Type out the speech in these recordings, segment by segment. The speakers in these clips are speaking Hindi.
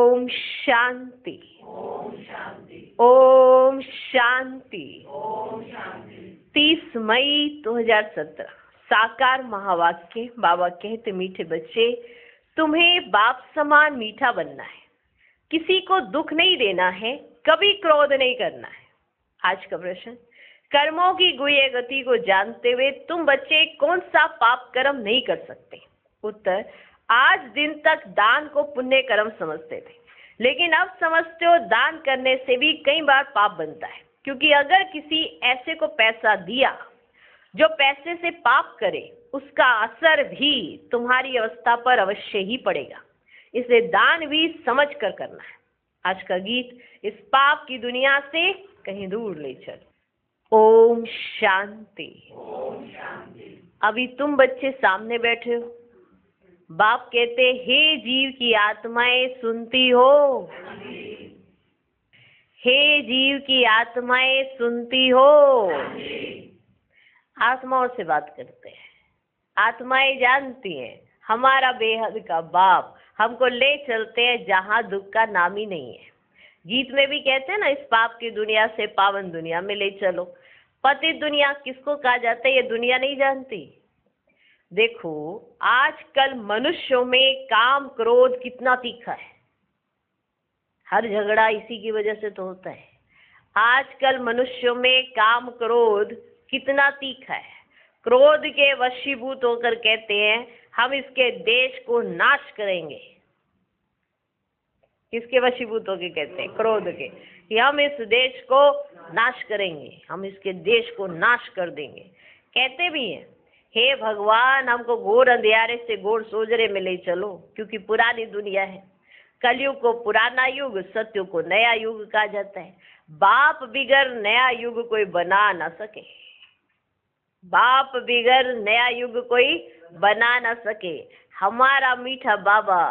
ओम शांति। ओम शांति। 30 मई 2017 साकार महावाक्य। बाबा कहते, मीठे बच्चे, तुम्हें बाप समान मीठा बनना है, किसी को दुख नहीं देना है, कभी क्रोध नहीं करना है। आज का प्रश्न, कर्मों की गुह्य गति को जानते हुए तुम बच्चे कौन सा पाप कर्म नहीं कर सकते? उत्तर, आज दिन तक दान को पुण्य कर्म समझते थे, लेकिन अब समझते हो दान करने से भी कई बार पाप बनता है, क्योंकि अगर किसी ऐसे को पैसा दिया जो पैसे से पाप करे, उसका असर भी तुम्हारी अवस्था पर अवश्य ही पड़ेगा। इसलिए दान भी समझ कर करना है। आज का गीत इस पाप की दुनिया से कहीं दूर ले चल। ओम शांति। अभी तुम बच्चे सामने बैठे हो, बाप कहते, हे जीव की आत्माएं सुनती हो? हे जीव की आत्माएं सुनती हो? आत्माओं से बात करते हैं। आत्माएं जानती हैं हमारा बेहद का बाप हमको ले चलते हैं जहां दुख का नाम ही नहीं है। गीत में भी कहते हैं ना, इस पाप की दुनिया से पावन दुनिया में ले चलो। पतित दुनिया किसको कहा जाता है, ये दुनिया नहीं जानती। देखो, आजकल मनुष्यों में काम क्रोध कितना तीखा है। हर झगड़ा इसी की वजह से तो होता है। आजकल मनुष्यों में काम क्रोध कितना तीखा है। क्रोध के वशीभूत होकर कहते हैं, हम इसके देश को नाश करेंगे। किसके वशीभूत होकर कहते हैं? क्रोध के, कि हम इस देश को नाश करेंगे, हम इसके देश को नाश कर देंगे। कहते भी हैं, हे भगवान, हमको घोर अंधियारे से घोर सोजरे में ले चलो, क्योंकि पुरानी दुनिया है। कलयुग को पुराना युग, सत्य को नया युग कहा जाता है। बाप बिगर नया युग कोई बना ना सके। बाप बिगर नया युग कोई बना ना सके। हमारा मीठा बाबा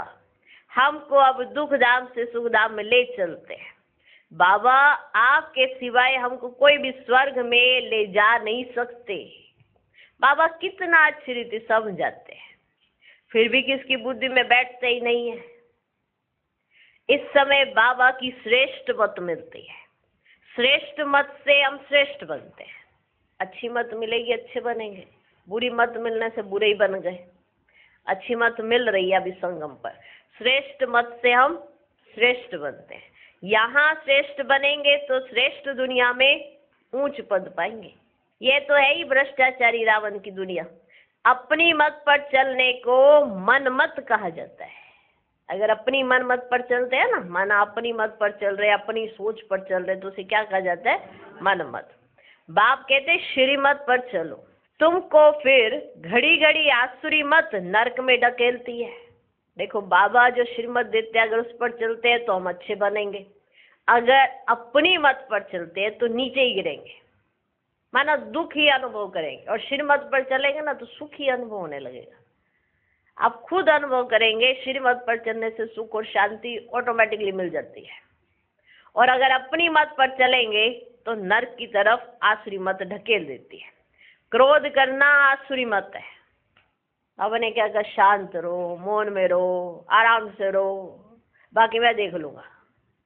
हमको अब दुख धाम से सुख धाम में ले चलते हैं। बाबा, आपके सिवाय हमको कोई भी स्वर्ग में ले जा नहीं सकते। बाबा कितना अच्छी रीति समझाते हैं, फिर भी किसकी बुद्धि में बैठते ही नहीं है। इस समय बाबा की श्रेष्ठ मत मिलती है। श्रेष्ठ मत से हम श्रेष्ठ बनते हैं। अच्छी मत मिलेगी, अच्छे बनेंगे। बुरी मत मिलने से बुरे ही बन गए। अच्छी मत मिल रही है अभी संगम पर। श्रेष्ठ मत से हम श्रेष्ठ बनते हैं। यहाँ श्रेष्ठ बनेंगे तो श्रेष्ठ दुनिया में ऊंच पद पाएंगे। ये तो है ही भ्रष्टाचारी रावण की दुनिया। अपनी मत पर चलने को मन मत कहा जाता है। अगर अपनी मन मत पर चलते हैं ना, माना अपनी मत पर चल रहे, अपनी सोच पर चल रहे, तो उसे क्या कहा जाता है? मन मत। बाप कहते, श्रीमत पर चलो। तुमको फिर घड़ी घड़ी आसुरी मत नरक में ढकेलती है। देखो, बाबा जो श्रीमत देते हैं, अगर उस पर चलते हैं तो हम अच्छे बनेंगे। अगर अपनी मत पर चलते हैं तो नीचे ही गिरेंगे, माना दुख ही अनुभव करेंगे। और श्रीमत पर चलेंगे ना तो सुख ही अनुभव होने लगेगा। आप खुद अनुभव करेंगे, श्रीमत पर चलने से सुख और शांति ऑटोमेटिकली मिल जाती है। और अगर अपनी मत पर चलेंगे तो नरक की तरफ आसुरी मत ढकेल देती है। क्रोध करना आसुरी मत है। अब ने क्या कहा, शांत रहो, मौन में रहो, आराम से रहो, बाकी मैं देख लूंगा।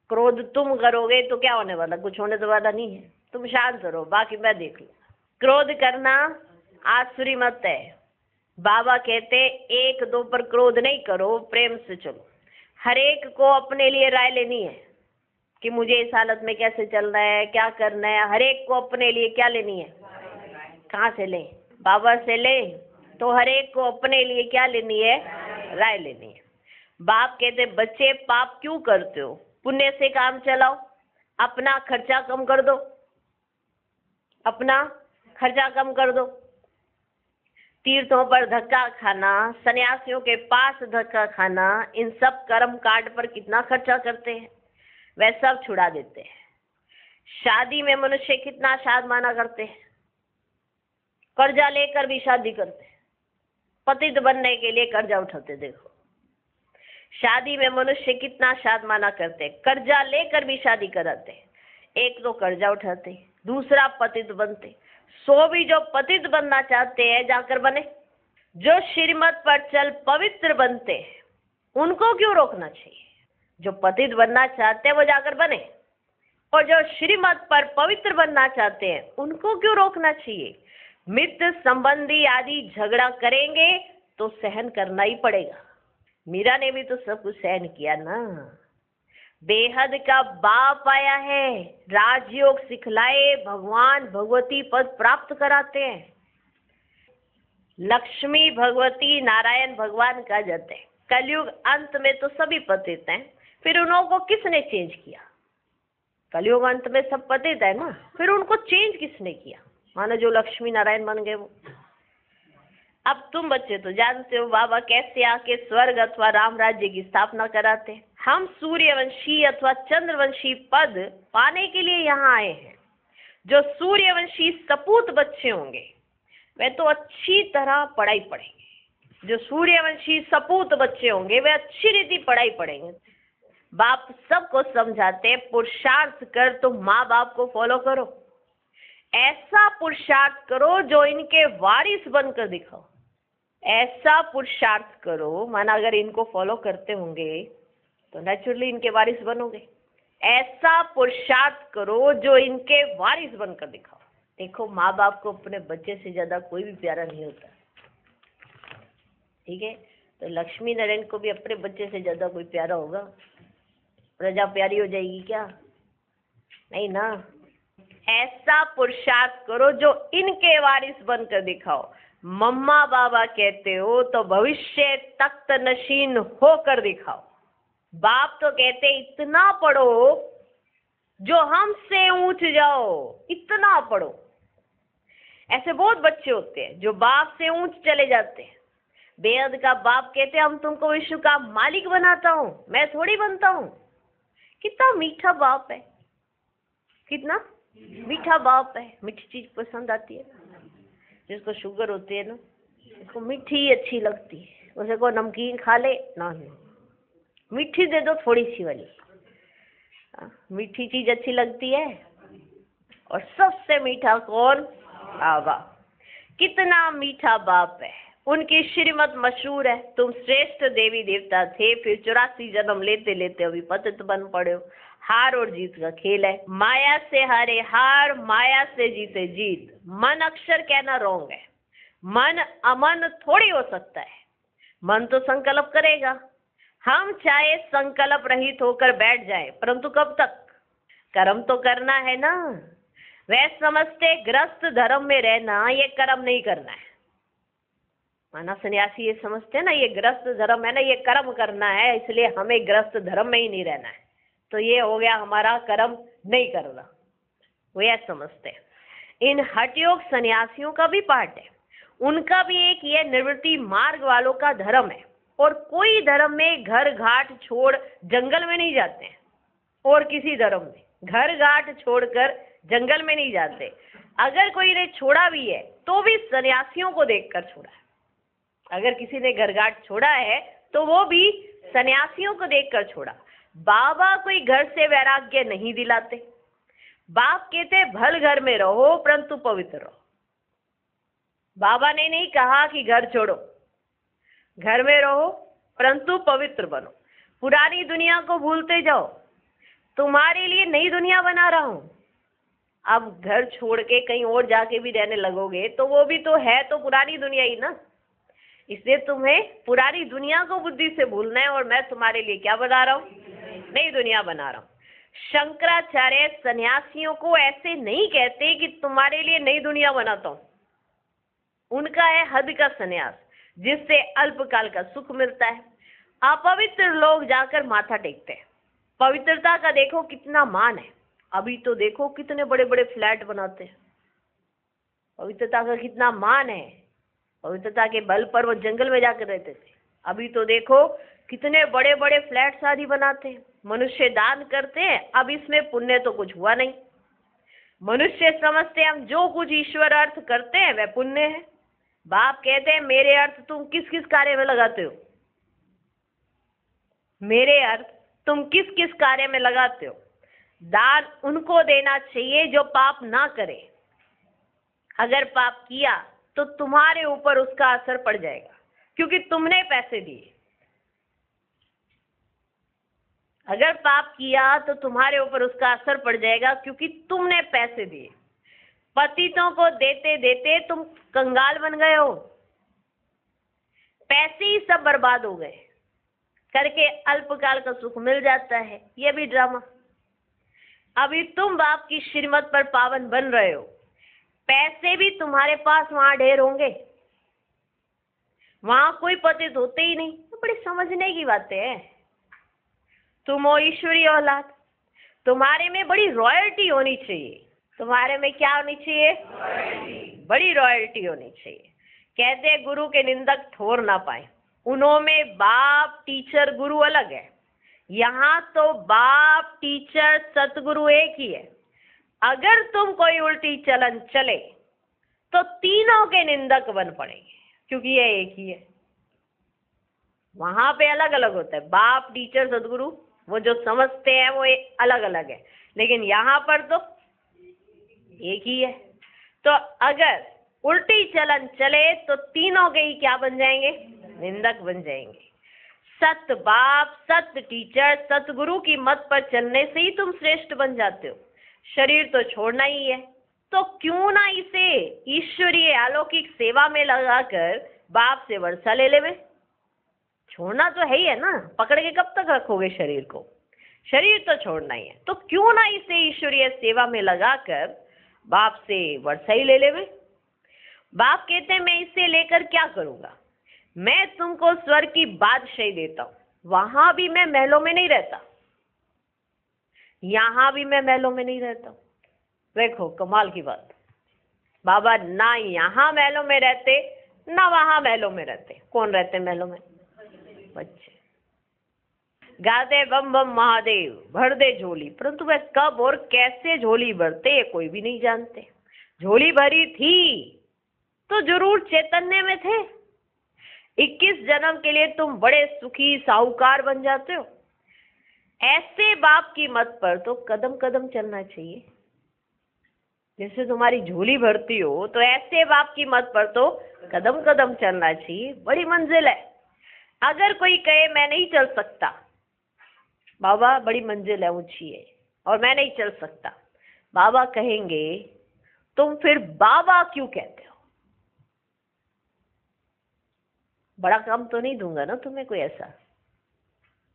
क्रोध तुम करोगे तो क्या होने वाला? कुछ होने तो वाला नहीं है। तुम शांत रहो, बाकी मैं देख लूंगा। क्रोध करना आसुरी मत है। बाबा कहते, एक दो पर क्रोध नहीं करो, प्रेम से चलो। हर एक को अपने लिए राय लेनी है कि मुझे इस हालत में कैसे चलना है, क्या करना है। हर एक को अपने लिए क्या लेनी है? कहाँ से लें? बाबा से लें। तो हर एक को अपने लिए क्या लेनी है? राय लेनी है। बाप कहते, बच्चे पाप क्यों करते हो? पुण्य से काम चलाओ, अपना खर्चा कम कर दो। अपना खर्चा कम कर दो। तीर्थों पर धक्का खाना, सन्यासियों के पास धक्का खाना, इन सब कर्म कांड पर कितना खर्चा करते हैं, वह सब छुड़ा देते हैं। शादी में मनुष्य कितना शादमाना करते हैं, कर्जा लेकर भी शादी करते हैं। पतित बनने के लिए कर्जा उठाते। देखो, शादी में मनुष्य कितना शादमाना करते हैं, कर्जा लेकर भी शादी कराते हैं। एक तो कर्जा उठाते, दूसरा पतित बनते। सो भी जो पतित बनना चाहते हैं जाकर बने। जो श्रीमत पर चल पवित्र बनते हैं, उनको क्यों रोकना चाहिए? जो पतित बनना चाहते हैं वो जाकर बने, और जो श्रीमत पर पवित्र बनना चाहते हैं उनको क्यों रोकना चाहिए? मित्र संबंधी आदि झगड़ा करेंगे तो सहन करना ही पड़ेगा। मीरा ने भी तो सब कुछ सहन किया ना। बेहद का बाप आया है, राजयोग सिखलाए, भगवान भगवती पद प्राप्त कराते हैं। लक्ष्मी भगवती नारायण भगवान का जाते हैं। कलयुग अंत में तो सभी पतित हैं, फिर उन लोगों को किसने चेंज किया? कलयुग अंत में सब पतित है ना, फिर उनको चेंज किसने किया? मानो जो लक्ष्मी नारायण बन गए वो। अब तुम बच्चे तो जानते हो बाबा कैसे आके स्वर्ग अथवा राम राज्य की स्थापना कराते हैं। हम सूर्यवंशी अथवा चंद्रवंशी पद पाने के लिए यहाँ आए हैं। जो सूर्यवंशी सपूत बच्चे होंगे वे तो अच्छी तरह पढ़ाई पढ़ेंगे। जो सूर्यवंशी सपूत बच्चे होंगे वे अच्छी रीति पढ़ाई पढ़ेंगे। बाप सबको समझाते, पुरुषार्थ कर, तुम माँ बाप को फॉलो करो। ऐसा पुरुषार्थ करो जो इनके वारिस बनकर दिखाओ। ऐसा पुरुषार्थ करो, माना अगर इनको फॉलो करते होंगे तो नेचुरली इनके वारिस बनोगे। ऐसा पुरुषार्थ करो जो इनके वारिस बनकर दिखाओ। देखो माँ बाप को अपने बच्चे से ज्यादा कोई भी प्यारा नहीं होता, ठीक है? तो लक्ष्मी नारायण को भी अपने बच्चे से ज्यादा कोई प्यारा होगा? प्रजा प्यारी हो जाएगी क्या? नहीं ना। ऐसा पुरुषार्थ करो जो इनके वारिस बनकर दिखाओ। मम्मा बाबा कहते हो तो भविष्य तख्त नशीन होकर दिखाओ। बाप तो कहते इतना पढ़ो जो हमसे ऊंच जाओ, इतना पढ़ो। ऐसे बहुत बच्चे होते हैं जो बाप से ऊंच चले जाते हैं। बेहद का बाप कहते हम तुमको विश्व का मालिक बनाता हूँ, मैं थोड़ी बनता हूँ। कितना मीठा बाप है, कितना मीठा बाप है। मीठी चीज पसंद आती है, जिसको शुगर होती है ना उसको मीठी अच्छी लगती है। उसे को नमकीन खा ले ना, मीठी दे दो थोड़ी सी वाली। मीठी चीज अच्छी लगती है। और सबसे मीठा कौन? बाबा। कितना मीठा बाप है। उनकी श्रीमत मशहूर है, तुम श्रेष्ठ देवी देवता थे, फिर 84 जन्म लेते लेते अभी पतित बन पड़े हो। हार और जीत का खेल है। माया से हारे हार, माया से जीते जीत। मन अक्षर कहना रॉन्ग है। मन अमन थोड़ी हो सकता है। मन तो संकल्प करेगा। हम चाहे संकल्प रहित होकर बैठ जाए, परंतु कब तक? कर्म तो करना है ना। वह समझते ग्रस्त धर्म में रहना ये कर्म नहीं करना है। माना सन्यासी ये समझते हैं ना ये ग्रस्त धर्म है ना, ये कर्म करना है, इसलिए हमें ग्रस्त धर्म में ही नहीं रहना है, तो ये हो गया हमारा कर्म नहीं करना। वो यह समझते हैं। इन हठयोग सन्यासियों का भी पार्ट है। उनका भी एक ये निवृत्ति मार्ग वालों का धर्म है। और कोई धर्म में घर घाट छोड़ जंगल में नहीं जाते हैं, और किसी धर्म में घर घाट छोड़कर जंगल में नहीं जाते। अगर कोई ने छोड़ा भी है तो भी सन्यासियों को देखकर छोड़ा है। अगर किसी ने घर घाट छोड़ा है तो वो भी सन्यासियों को देखकर छोड़ा। बाबा कोई घर से वैराग्य नहीं दिलाते। बाप कहते भल घर में रहो परंतु पवित्र रहो। बाबा ने नहीं कहा कि घर छोड़ो, घर में रहो परंतु पवित्र बनो। पुरानी दुनिया को भूलते जाओ, तुम्हारे लिए नई दुनिया बना रहा हूं। अब घर छोड़ के कहीं और जाके भी रहने लगोगे तो वो भी तो है तो पुरानी दुनिया ही ना। इसलिए तुम्हें पुरानी दुनिया को बुद्धि से भूलना है, और मैं तुम्हारे लिए क्या बना रहा हूँ? नई दुनिया बना रहा हूँ। शंकराचार्य सन्यासियों को ऐसे नहीं कहते कि तुम्हारे लिए नई दुनिया बनाता हूँ। उनका है हद का सन्यास, जिससे अल्पकाल का सुख मिलता है। अपवित्र लोग जाकर माथा टेकते हैं। पवित्रता का देखो कितना मान है। अभी तो देखो कितने बड़े बड़े फ्लैट बनाते हैं। पवित्रता का कितना मान है। पवित्रता के बल पर वो जंगल में जाकर रहते थे। अभी तो देखो कितने बड़े बड़े फ्लैट्स आदि बनाते हैं। मनुष्य दान करते हैं, अब इसमें पुण्य तो कुछ हुआ नहीं। मनुष्य समझते हम जो कुछ ईश्वर अर्थ करते हैं वह पुण्य है। बाप कहते हैं मेरे अर्थ तुम किस किस कार्य में लगाते हो? मेरे अर्थ तुम किस किस कार्य में लगाते हो? दान उनको देना चाहिए जो पाप ना करे। अगर पाप किया तो तुम्हारे ऊपर उसका असर पड़ जाएगा, क्योंकि तुमने पैसे दिए। अगर पाप किया तो तुम्हारे ऊपर उसका असर पड़ जाएगा, क्योंकि तुमने पैसे दिए। पतितों को देते देते तुम कंगाल बन गए हो, पैसे ही सब बर्बाद हो गए, करके अल्पकाल का सुख मिल जाता है, ये भी ड्रामा। अभी तुम बाप की श्रीमत पर पावन बन रहे हो, पैसे भी तुम्हारे पास वहां ढेर होंगे, वहां कोई पतित होते ही नहीं। तो बड़ी समझने की बातें है। तुम हो ईश्वरीय औलाद, तुम्हारे में बड़ी रॉयल्टी होनी चाहिए। तुम्हारे में क्या होनी चाहिए? बड़ी रॉयल्टी होनी चाहिए। कहते हैं गुरु के निंदक ठोर ना पाए। उन्होंने बाप टीचर गुरु अलग है, यहाँ तो बाप टीचर सतगुरु एक ही है। अगर तुम कोई उल्टी चलन चले तो तीनों के निंदक बन पड़ेंगे, क्योंकि ये एक ही है। वहां पे अलग अलग होता है, बाप टीचर सतगुरु, वो जो समझते हैं वो अलग अलग है, लेकिन यहाँ पर तो एक ही है। तो अगर उल्टी चलन चले तो तीनों के ही क्या बन जाएंगे? निंदक बन जाएंगे। सत बाप, सत टीचर, सतगुरु की मत पर चलने से ही तुम श्रेष्ठ बन जाते हो। शरीर तो छोड़ना ही है, तो क्यों ना इसे ईश्वरीय अलौकिक सेवा में लगाकर बाप से वर्षा ले ले। छोड़ना तो है ही है ना, पकड़ के कब तक रखोगे शरीर को? शरीर तो छोड़ना ही है, तो क्यों ना इसे ईश्वरीय सेवा में लगाकर बाप से वर्षा ही ले ले। बाप कहते हैं मैं इसे लेकर क्या करूंगा? मैं तुमको स्वर्ग की बादशाही देता हूं। वहां भी मैं महलों में नहीं रहता, यहां भी मैं महलों में नहीं रहता। देखो कमाल की बात, बाबा ना यहाँ महलों में रहते ना वहां महलों में रहते। कौन रहते महलों में? बच्चे। गाते बम बम महादेव भर दे झोली, परंतु वह कब और कैसे झोली भरते ये कोई भी नहीं जानते। झोली भरी थी तो जरूर चैतन्य में थे। 21 जन्म के लिए तुम बड़े सुखी साहूकार बन जाते हो। ऐसे बाप की मत पर तो कदम कदम चलना चाहिए। जैसे तुम्हारी झोली भरती हो तो ऐसे बाप की मत पर तो कदम कदम चलना चाहिए। बड़ी मंजिल है। अगर कोई कहे मैं नहीं चल सकता, बाबा बड़ी मंजिल है, ऊंची है और मैं नहीं चल सकता, बाबा कहेंगे तुम फिर बाबा क्यों कहते हो? बड़ा काम तो नहीं दूंगा ना तुम्हें कोई ऐसा।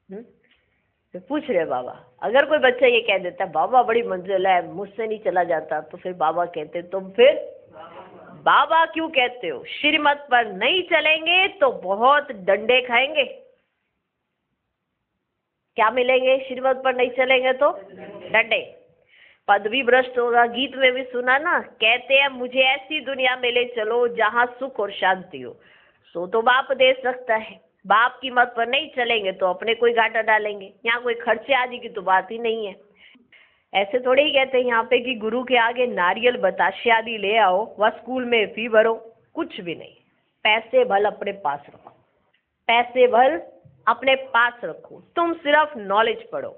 तो पूछ रहे बाबा, अगर कोई बच्चा ये कह देता बाबा बड़ी मंजिल है मुझसे नहीं चला जाता, तो फिर बाबा कहते तुम फिर बाबा क्यों कहते हो? श्रीमत पर नहीं चलेंगे तो बहुत डंडे खाएंगे। क्या मिलेंगे? श्रीमत पर नहीं चलेंगे तो डंडे, पदवी भ्रष्ट होगा। गीत में भी सुना ना, कहते हैं मुझे ऐसी दुनिया में ले चलो जहां सुख और शांति हो। सो तो बाप दे सकता है, बाप की मत पर नहीं चलेंगे तो अपने कोई घाटा डालेंगे। यहाँ कोई खर्चे आदि की तो बात ही नहीं है। ऐसे थोड़े ही कहते हैं यहाँ पे कि गुरु के आगे नारियल बताशे आदि ले आओ व स्कूल में फी भरो। कुछ भी नहीं। पैसे भल अपने पास रखो, पैसे भल अपने पास रखो। तुम सिर्फ नॉलेज पढ़ो।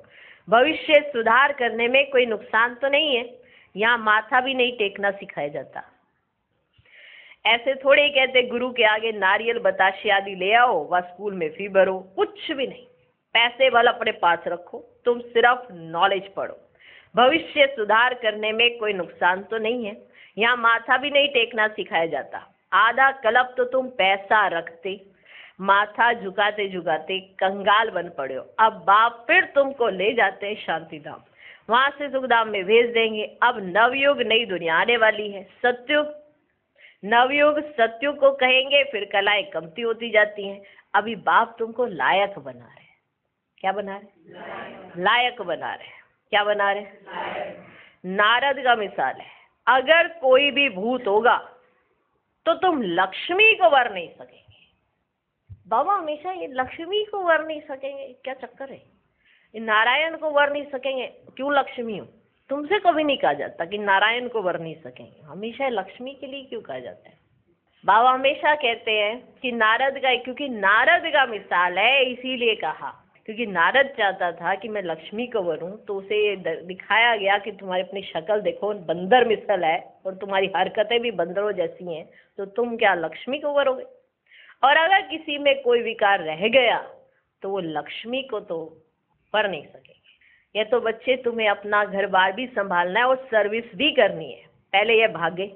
भविष्य सुधार करने में कोई नुकसान तो नहीं है। यहाँ माथा भी नहीं टेकना सिखाया जाता। ऐसे थोड़े ही कहते गुरु के आगे नारियल बताशे आदि ले आओ व स्कूल में फी भरो। कुछ भी नहीं। पैसे भल अपने पास रखो, तुम सिर्फ नॉलेज पढ़ो। भविष्य सुधार करने में कोई नुकसान तो नहीं है। यहाँ माथा भी नहीं टेकना सिखाया जाता। आधा कल्प तो तुम पैसा रखते, माथा झुकाते झुकाते कंगाल बन पड़े हो। अब बाप फिर तुमको ले जाते हैं शांति धाम, वहां से सुखधाम में भेज देंगे। अब नवयुग नई दुनिया आने वाली है। सत्युग, नवयुग सत्युग को कहेंगे, फिर कलाएं कमती होती जाती हैं। अभी बाप तुमको लायक बना रहे। क्या बना रहे? लायक बना रहे। क्या बना रहे? नारद का मिसाल है। अगर कोई भी भूत होगा तो तुम लक्ष्मी को वर नहीं सकेंगे। बाबा हमेशा ये लक्ष्मी को वर नहीं सकेंगे, क्या चक्कर है? नारायण को वर नहीं सकेंगे, क्यों लक्ष्मी हो? तुमसे कभी नहीं कहा जाता कि नारायण को वर नहीं सकेंगे, हमेशा लक्ष्मी के लिए क्यों कहा जाता है? बाबा हमेशा कहते हैं कि नारद का, क्योंकि नारद का मिसाल है इसीलिए कहा, क्योंकि नारद चाहता था कि मैं लक्ष्मी को वरूं, तो उसे दिखाया गया कि तुम्हारी अपनी शक्ल देखो बंदर मिसल है और तुम्हारी हरकतें भी बंदरों जैसी हैं, तो तुम क्या लक्ष्मी को वरोगे? और अगर किसी में कोई विकार रह गया तो वो लक्ष्मी को तो पढ़ नहीं सकेंगे। ये तो बच्चे तुम्हें अपना घर बार भी संभालना है और सर्विस भी करनी है, पहले ये भागे।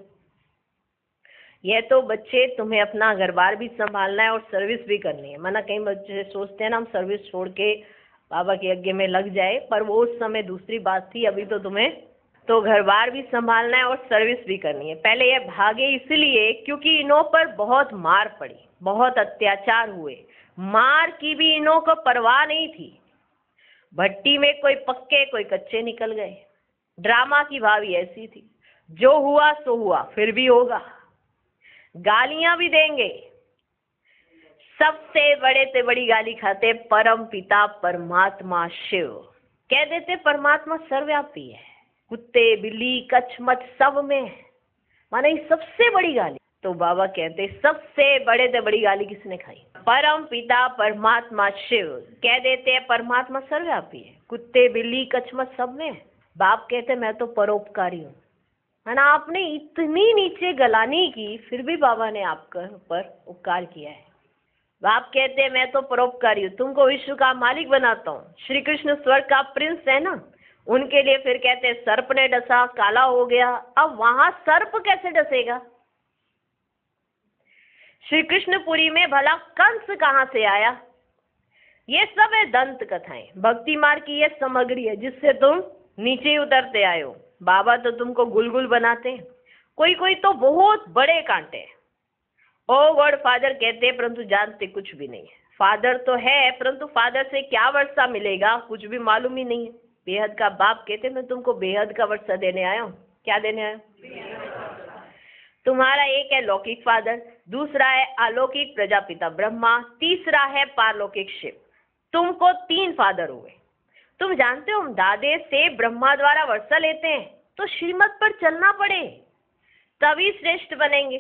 ये तो बच्चे तुम्हें अपना घर बार भी संभालना है और सर्विस भी करनी है। माना कई बच्चे सोचते हैं ना हम सर्विस छोड़ के बाबा के यज्ञ में लग जाए, पर वो उस समय दूसरी बात थी, अभी तो तुम्हें तो घर बार भी संभालना है और सर्विस भी करनी है। पहले ये भागे इसलिए क्योंकि इन्हों पर बहुत मार पड़ी, बहुत अत्याचार हुए, मार की भी इन्हों को परवाह नहीं थी। भट्टी में कोई पक्के कोई कच्चे निकल गए। ड्रामा की भावी ऐसी थी, जो हुआ सो हुआ, फिर भी होगा, गालियां भी देंगे। सबसे बड़े से बड़ी गाली खाते परम पिता परमात्मा शिव। कह देते परमात्मा सर्वव्यापी है, कुत्ते बिल्ली कछमच सब में है, माने सबसे बड़ी गाली। तो बाबा कहते सबसे बड़े से बड़ी गाली किसने खाई? परम पिता परमात्मा शिव। कह देते हैं परमात्मा सर्वव्यापी है, कुत्ते बिल्ली कछमच सब में है। बाप कहते मैं तो परोपकारी हूँ, है ना। आपने इतनी नीचे गलानी की, फिर भी बाबा ने आपके ऊपर उपकार किया है। बाप कहते हैं मैं तो परोपकारी हूँ, तुमको विश्व का मालिक बनाता हूँ। श्री कृष्ण स्वर्ग का प्रिंस है ना, उनके लिए फिर कहते हैं सर्प ने डसा काला हो गया। अब वहां सर्प कैसे डसेगा? श्री कृष्णपुरी में भला कंस कहाँ से आया? ये सब है दंत कथाएं, भक्ति मार्ग की ये सामग्री है जिससे तुम नीचे उतरते आए हो। बाबा तो तुमको गुलगुल बनाते हैं, कोई कोई तो बहुत बड़े कांटे हैं। ओ गॉड फादर कहते हैं परंतु जानते कुछ भी नहीं है। फादर तो है परंतु फादर से क्या वर्षा मिलेगा कुछ भी मालूम ही नहीं है। बेहद का बाप कहते मैं तुमको बेहद का वर्षा देने आया हूँ। क्या देने आया? तुम्हारा एक है लौकिक फादर, दूसरा है अलौकिक प्रजापिता ब्रह्मा, तीसरा है पारलौकिक शिव। तुमको 3 फादर हुए। तुम जानते हो हम दादे से ब्रह्मा द्वारा वर्षा लेते हैं, तो श्रीमत पर चलना पड़े तभी श्रेष्ठ बनेंगे।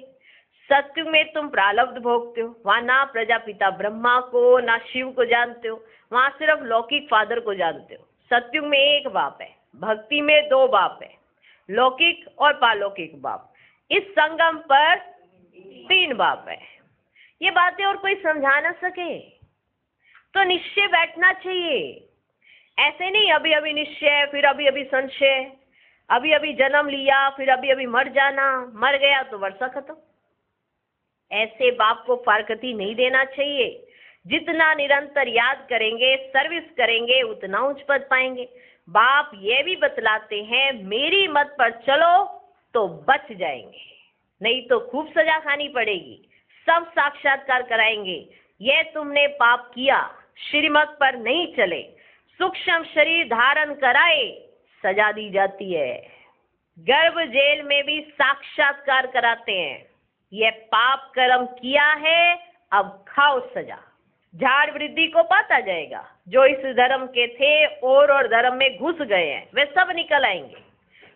सत्युग में तुम प्रारब्ध भोगते हो, वहां ना प्रजापिता ब्रह्मा को ना शिव को जानते हो, वहां सिर्फ लौकिक फादर को जानते हो। सत्युग में एक बाप है, भक्ति में 2 बाप है, लौकिक और पारलौकिक बाप। इस संगम पर 3 बाप है। ये बातें और कोई समझा ना सके तो निश्चय बैठना चाहिए। ऐसे नहीं अभी अभी निश्चय फिर अभी अभी संशय, अभी अभी जन्म लिया फिर अभी अभी मर जाना, मर गया तो वर्षा खत्म। ऐसे बाप को फारकती नहीं देना चाहिए। जितना निरंतर याद करेंगे सर्विस करेंगे उतना उच्च पद पाएंगे। बाप ये भी बतलाते हैं मेरी मत पर चलो तो बच जाएंगे, नहीं तो खूब सजा खानी पड़ेगी। सब साक्षात्कार कराएंगे, ये तुमने पाप किया, श्रीमत पर नहीं चले, सूक्ष्म शरीर धारण कराए, सजा दी जाती है। गर्भ जेल में भी साक्षात्कार कराते हैं, ये पाप कर्म किया है अब खाओ सजा। झाड़ वृद्धि को पाता जाएगा, जो इस धर्म के थे और धर्म में घुस गए हैं वे सब निकल आएंगे,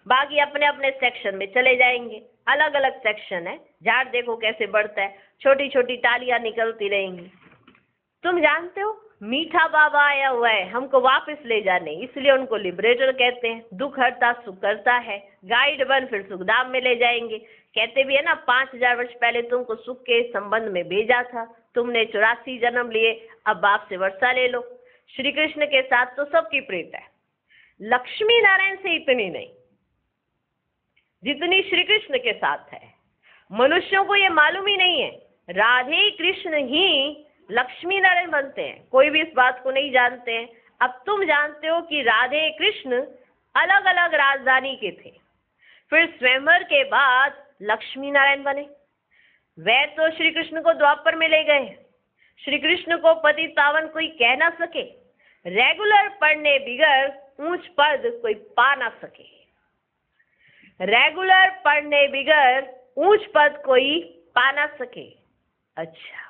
बाकी अपने अपने सेक्शन में चले जाएंगे। अलग अलग सेक्शन है, झाड़ देखो कैसे बढ़ता है, छोटी छोटी टालियां निकलती रहेंगी। तुम जानते हो मीठा बाबा आया हुआ है हमको वापस ले जाने, इसलिए उनको लिबरेटर कहते हैं। दुख हरता सुख करता है, गाइड बन फिर सुखधाम में ले जाएंगे। कहते भी है ना 5000 वर्ष पहले तुमको सुख के संबंध में भेजा था, तुमने 84 जन्म लिए, अब बाप से वर्षा ले लो। श्री कृष्ण के साथ तो सबकी प्रीत है, लक्ष्मी नारायण से इतनी नहीं जितनी श्री कृष्ण के साथ है। मनुष्यों को ये मालूम ही नहीं है, राधे कृष्ण ही लक्ष्मी नारायण बनते हैं, कोई भी इस बात को नहीं जानते हैं। अब तुम जानते हो कि राधे कृष्ण अलग अलग राजधानी के थे, फिर स्वयंवर के बाद लक्ष्मी नारायण बने। वह तो श्री कृष्ण को द्वापर में ले गए, श्री कृष्ण को पति पावन कोई कह ना सके, रेगुलर पढ़ने बिगर ऊंच पद कोई पा ना सके। रेगुलर पढ़ने बिगर ऊंच पद कोई पा ना सके। अच्छा,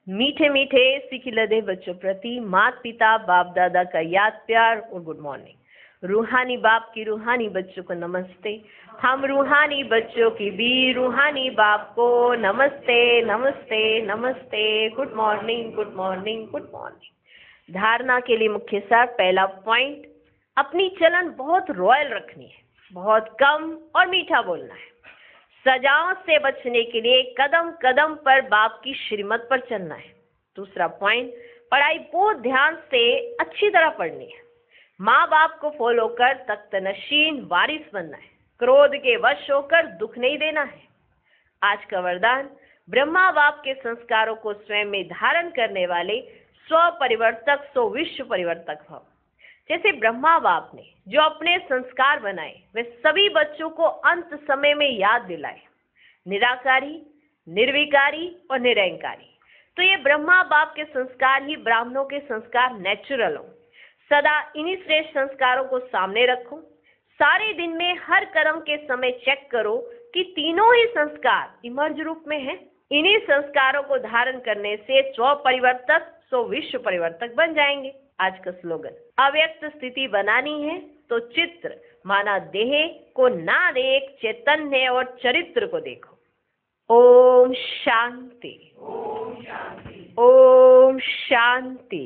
मीठे मीठे सिख लदे बच्चों प्रति माता पिता बाप दादा का याद प्यार और गुड मॉर्निंग। रूहानी बाप की रूहानी बच्चों को नमस्ते। हम रूहानी बच्चों की भी रूहानी बाप को नमस्ते नमस्ते नमस्ते। Good morning good morning good morning. धारणा के लिए मुख्य सार, पहला पॉइंट, अपनी चलन बहुत रॉयल रखनी है, बहुत कम और मीठा बोलना है। सजाओं से बचने के लिए कदम कदम पर बाप की श्रीमत पर चलना है। दूसरा पॉइंट, पढ़ाई बहुत ध्यान से अच्छी तरह पढ़नी है। माँ बाप को फॉलो कर तख्तनशीन वारिस बनना है। क्रोध के वश होकर दुख नहीं देना है। आज का वरदान, ब्रह्मा बाप के संस्कारों को स्वयं में धारण करने वाले स्व परिवर्तक सो विश्व परिवर्तक भव। जैसे ब्रह्मा बाप ने जो अपने संस्कार बनाए वे सभी बच्चों को अंत समय में याद दिलाए, निराकारी, निर्विकारी और निरंकारी। तो ये ब्रह्मा बाप के संस्कार ही ब्राह्मणों के संस्कार नेचुरल हो। सदा इन्हीं श्रेष्ठ संस्कारों को सामने रखो। सारे दिन में हर कर्म के समय चेक करो कि तीनों ही संस्कार इमर्ज रूप में हैं। इन्हीं संस्कारों को धारण करने से स्व परिवर्तक सो विश्व परिवर्तक बन जाएंगे। आज का स्लोगन, अव्यक्त स्थिति बनानी है तो चित्र माना देह को ना देख, चैतन्य और चरित्र को देखो। ओम शांति। ओम शांति। ओम शांति।